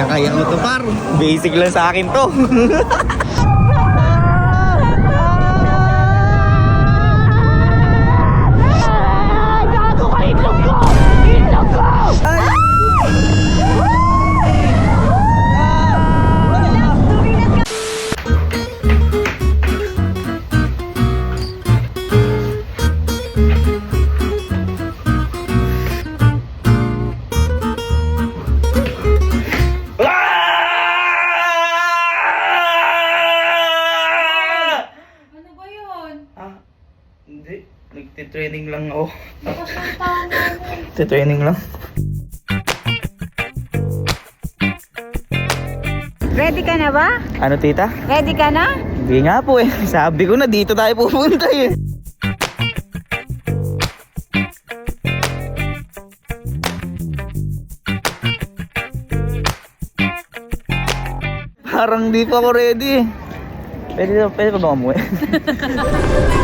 Kaya mo to, par. Basic lang sa akin to. Gago ka, itlog ko! Itlog ko! Hindi, nagtitraining lang ako. Nagtitraining lang. Ready ka na ba? Ano, tita? Ready ka na? Hindi nga po eh. Sabi ko na dito tayo pupunta eh. Parang di pa ako ready eh. Pwede pa ba umuwi?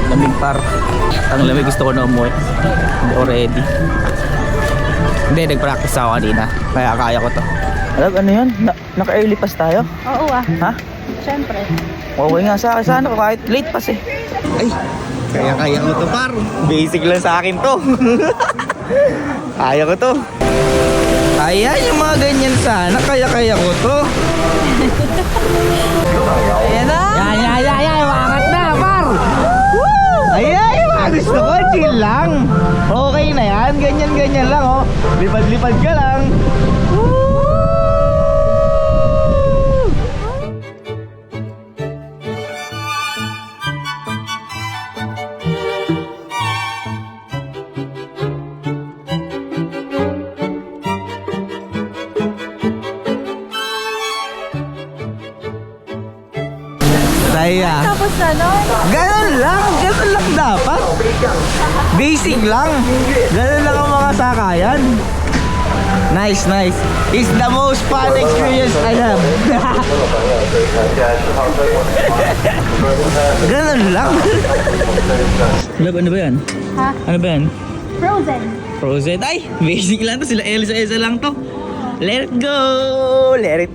Lamig par. Ang lamig, gusto ko na umuwi. Hindi ako ready. Hindi, nag-practice ako kanina. Kaya ko to. Alam, ano yun? Naka-early pass tayo? Oo ah. Ha? Siyempre. Okay nga sa akin. Sana kahit late pass eh. Ay, kaya ko to par. Basic lang sa akin to. Kaya ko to. Kaya yung mga ganyan sana. Kaya ko to. Ayan na. Yan. Wakat na, par. Ay, gusto ko. Chill lang. Okay na yan. Ganyan lang, oh. Lipad-lipad ka lang. Saya. Tapos ano? Ganun lang dapat. Basic lang. Ganun lang ang mga sakayan. Nice. It's the most fun experience I have. Ganun lang. Ano ba yan? Ha? Ano ba yan? Frozen. Ay, basic lang to. Sila Elsa lang to. Let it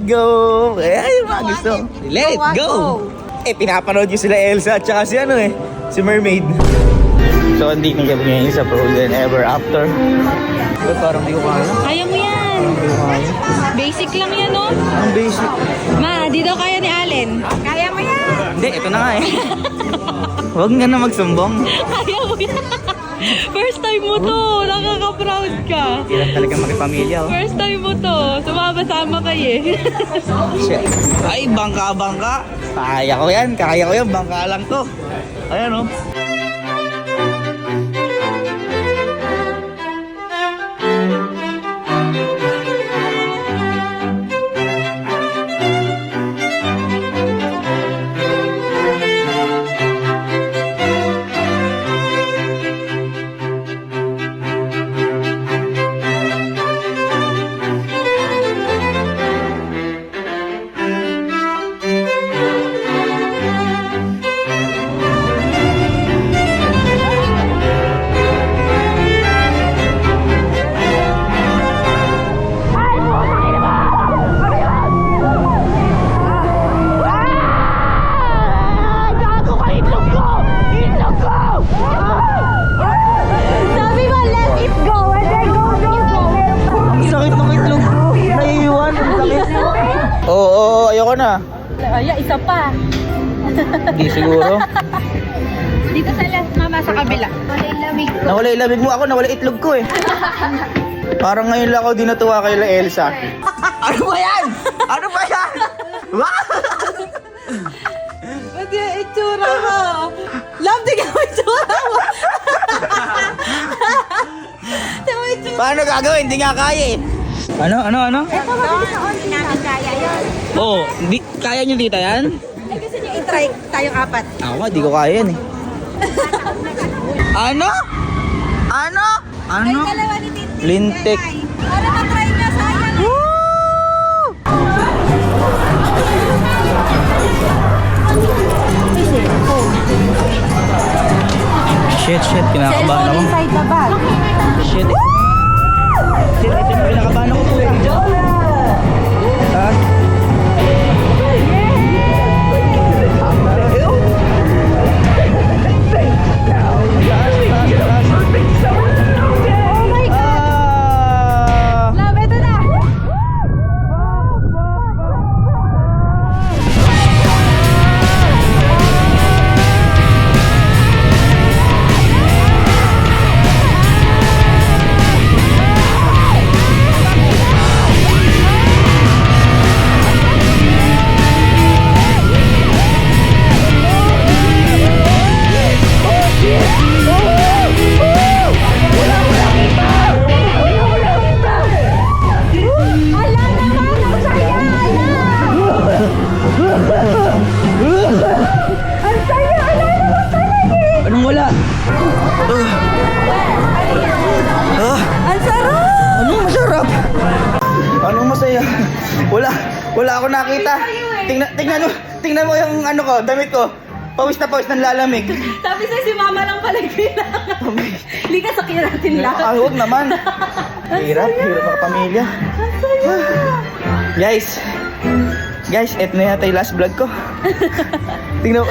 go. Ay, mga gusto. Let it go. Eh, pinapanood yung sila Elsa at saka si si Mermaid. So, hindi kong gabi ngayon sa Frozen Ever After. Pero parang di ko kaya. Kaya mo yan. Basic lang yan, no? Ang basic. Ma, di daw kaya ni Allen. Kaya mo yan. Hindi, ito na nga eh. Huwag nga na magsumbong. Kaya mo yan. First time mo to. Nakaka-proud ka. Kailan talaga makipamilya, oh. First time mo to. Sumama-sama kayo eh. Shit. Ay, bangka. Kaya ko yan. Bangka lang to. Ayan, oh. Sabi mo, let it go. And then go. Ang sakit ng itlog ko. Naiiwan. Ang sakit. Oo, ayoko na. Ay, isa pa. Hindi siguro. Dito sa left, mama, sa kabila. Wala yung lamig ko. Nawala yung lamig mo ako, nawala itlog ko eh. Parang ngayon lang ako di natuwa kay La Elsa. Ano ba yan? Ba't yung itsura mo? Love, di ka mo itsura mo. Paano gagawin? Hindi nga kaya eh. Ano? Ito, mabilis na onti namin kaya yun. Oo, kaya nyo dito yan? Ay, gusto niyo i-try tayong apat. Ako nga, di ko kaya yan eh. Ano? Ay, dalawa ni Tintin. Lintik. Para ma-try niya, sayang. Shit, kinakabahan ako. inside the bag. Shit, ito yung kinakabahan ako. Wala ako nakita. Tingnan mo yung ano ko, damit ko. Pawis na pawis ng lalamig. Sabi sa'yo si mama lang pala yung kailangan. Hindi ka sakiratin lang. Huwag naman. Hirap ang pamilya. Guys, eto na yata yung last vlog ko. Tingnan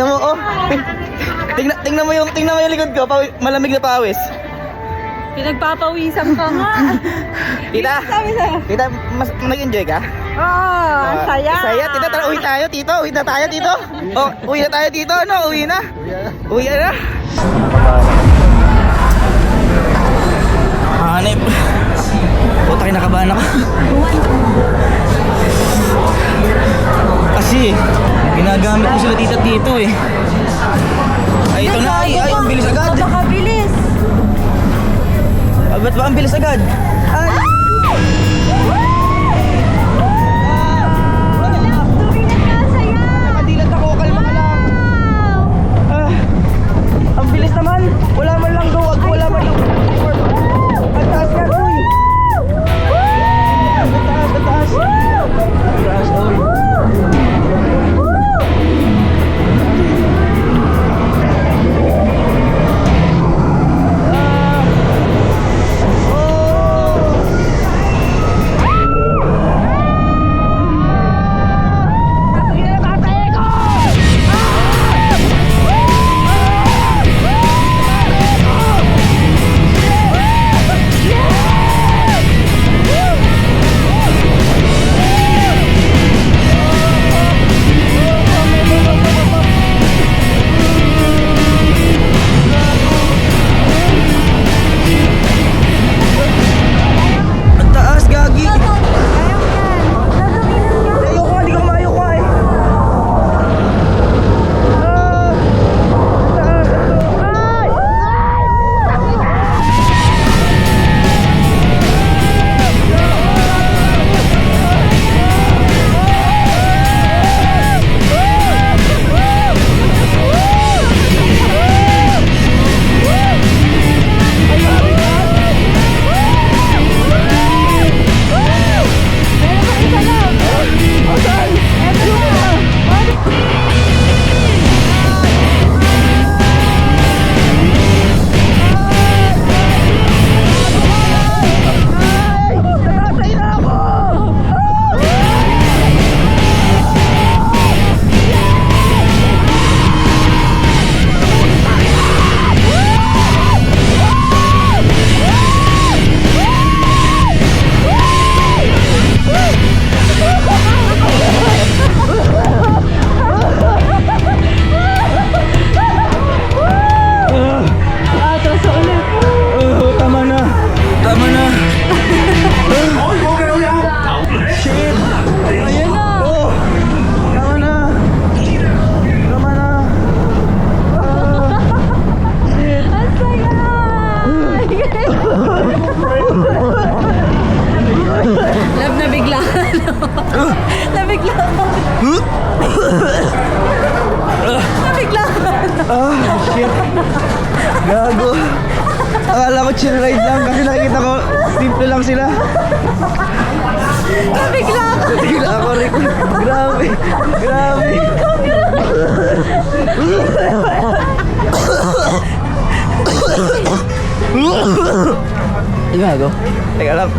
mo, oh. Tingnan mo yung likod ko, malamig na pawis. Pinagpapawisan ka nga. Tita, Sabi sa'yo. tita, nag-enjoy ka? Oo, ang saya. Saya, tita, tara, uwi tayo, tito. Uwi na tayo, tito. Oh, uwi na tayo, tito. Ano, uwi na. Uwi na. Hanip. Puta, kinakabahan ako. Kasi, ginagamit ko sila tita dito eh. Ay, ito na. Ay, ang bilis agad. Napakabilis. Ba't ba ang bilis agad? Ay! Nakadilat ako, kalma ka lang. Ang bilis naman. Wala man lang go, wala man lang. Ang taas yan, uy. Ang taas. Ang taas, uy. Love na bigla. Nabigla. Nabigla. Shit. Gago. Akala ko chill ride lang kasi nakikita ko simple lang sila. Nabigla. Nabigla ako rin. Grabe. Gago. Teka lang.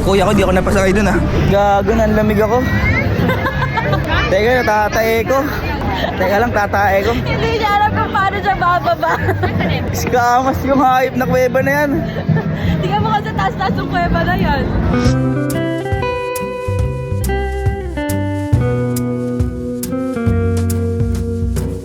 Kuya ko, di ako napasakay dun ah. Gago, nanlamig ako. Teka, natatae ko. Teka lang, tatae ko. Hindi niya alam kung paano siya bababa. Skamas yung hype na kuweba na yan. Tingnan mo kasi taas-taas yung kuweba na yan.